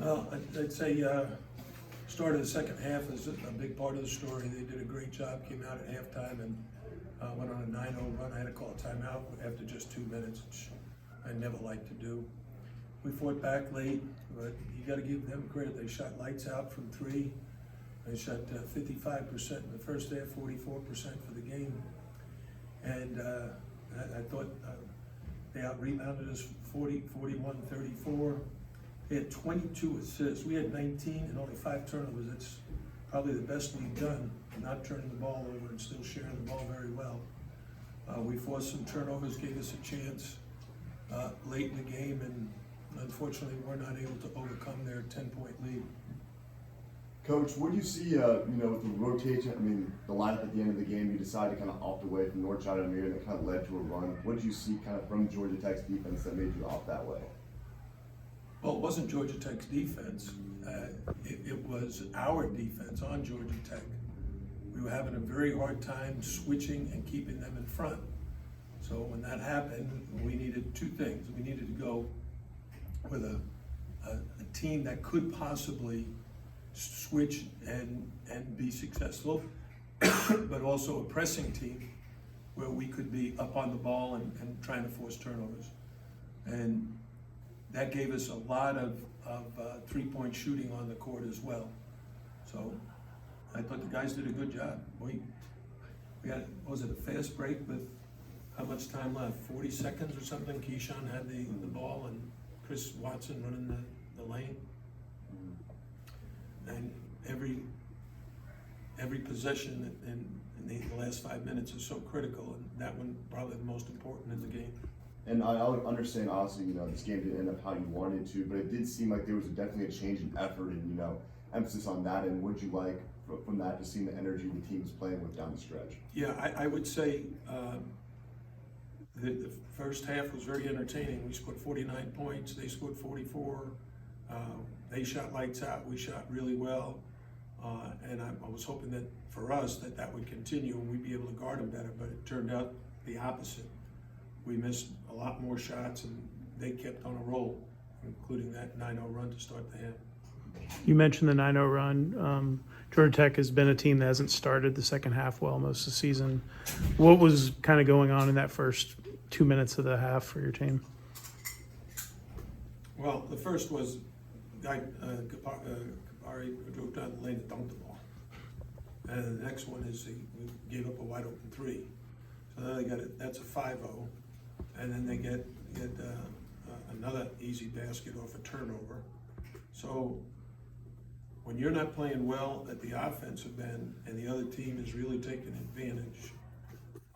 Well, I'd say start of the second half is a big part of the story. They did a great job, came out at halftime and went on a 9-0 run. I had to call a timeout after just 2 minutes, which I never like to do. We fought back late, but you got to give them credit. They shot lights out from three. They shot 55% in the first half, 44% for the game. And I thought they out-rebounded us 41-34. They had 22 assists. We had 19 and only 5 turnovers. That's probably the best we've done, not turning the ball over and still sharing the ball very well. We forced some turnovers, gave us a chance late in the game, and unfortunately we're not able to overcome their 10-point lead. Coach, what do you see, with the rotation, the lineup at the end of the game, you decided to kind of opt away from Northside and Amir, and that kind of led to a run. What did you see kind of from Georgia Tech's defense that made you opt that way? Well, it wasn't Georgia Tech's defense. It was our defense on Georgia Tech. We were having a very hard time switching and keeping them in front. So when that happened, we needed 2 things. We needed to go with a team that could possibly switch and be successful, but also a pressing team where we could be up on the ball and trying to force turnovers. And that gave us a lot of 3-point shooting on the court as well. So I thought the guys did a good job. We got, was it a fast break with how much time left? 40 seconds or something? Keyshawn had the ball and Chris Watson running the lane. And every possession in the last 5 minutes is so critical, and that one probably the most important in the game. And I understand, obviously, this game didn't end up how you wanted to, but it did seem like there was definitely a change in effort and, emphasis on that. And what did you like from that, just seeing the energy the team's playing with down the stretch? Yeah, I would say the first half was very entertaining. We scored 49 points, they scored 44. They shot lights out, we shot really well. And I was hoping that for us that would continue and we'd be able to guard them better, but it turned out the opposite. We missed a lot more shots and they kept on a roll, including that 9-0 run to start the half. You mentioned the 9-0 run. Georgia Tech has been a team that hasn't started the second half well most of the season. What was kind of going on in that first 2 minutes of the half for your team? Well, the first was Kapari drove down the lane and dunked the ball. And the next one is we gave up a wide open 3. So now they got it, that's a 5-0. And then they get another easy basket off a turnover. So when you're not playing well at the offensive end and the other team is really taking advantage,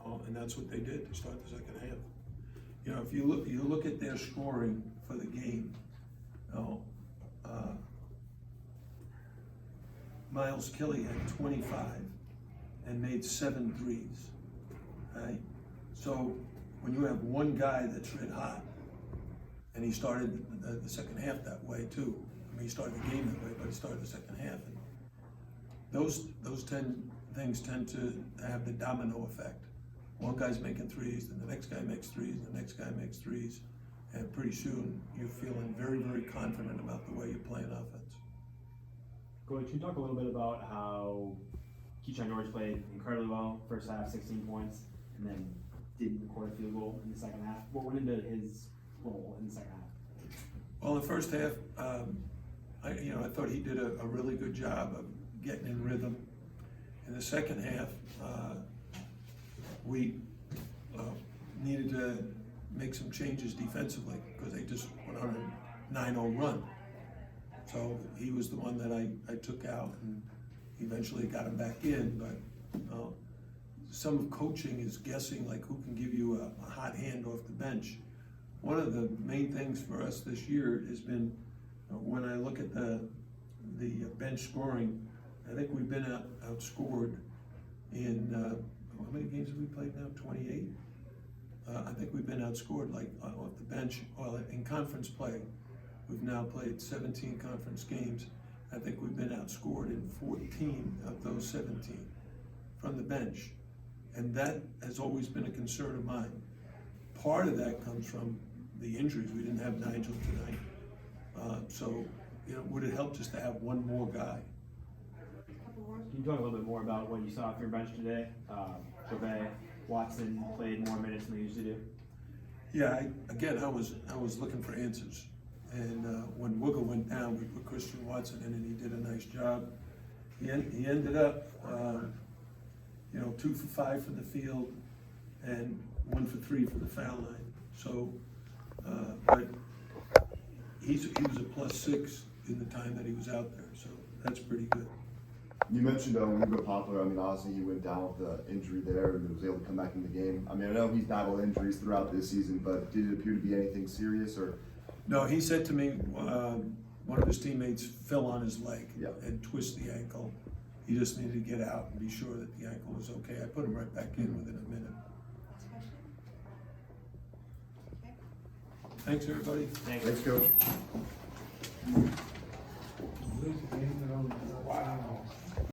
and that's what they did to start the second half. If you look at their scoring for the game, Miles Kelly had 25 and made 7 threes. Right? So when you have one guy that's red hot, and he started the second half that way too. He started the game that way, but he started the second half. And those 10 things tend to have the domino effect. One guy's making threes, then the next guy makes threes, the next guy makes threes, and pretty soon you're feeling very, very confident about the way you're playing offense. Coach, can you talk a little bit about how Keyshawn George played incredibly well first half, 16 points, and then didn't record a field goal in the second half? What went into his role in the second half? Well, the first half, I thought he did a really good job of getting in rhythm. In the second half, we needed to make some changes defensively because they just went on a 9-0 run. So he was the one that I took out and eventually got him back in. But some of coaching is guessing like who can give you a hot hand off the bench. One of the main things for us this year has been when I look at the bench scoring, I think we've been outscored in, how many games have we played now? 28? I think we've been outscored like off the bench. Well, in conference play, we've now played 17 conference games. I think we've been outscored in 14 of those 17 from the bench. And that has always been a concern of mine. Part of that comes from the injuries. We didn't have Nigel tonight. So would it help just to have one more guy? Can you talk a little bit more about what you saw from your bench today? Gervais, Watson played more minutes than they usually do. Yeah, I was looking for answers. And when Wiggle went down, we put Christian Watson in, and he did a nice job. He ended up, 2 for 5 from the field and 1 for 3 from the foul line. So, but he was a +6 in the time that he was out there, so that's pretty good. You mentioned Hugo Poplar. I mean, obviously he went down with the injury there and was able to come back in the game. I mean, I know he's battled injuries throughout this season, but did it appear to be anything serious or? No, he said to me, one of his teammates fell on his leg Yeah. and twisted the ankle. He just needed to get out and be sure that the ankle was okay. I put him right back in within a minute. Thanks, everybody. Thanks, Coach. Lose the game,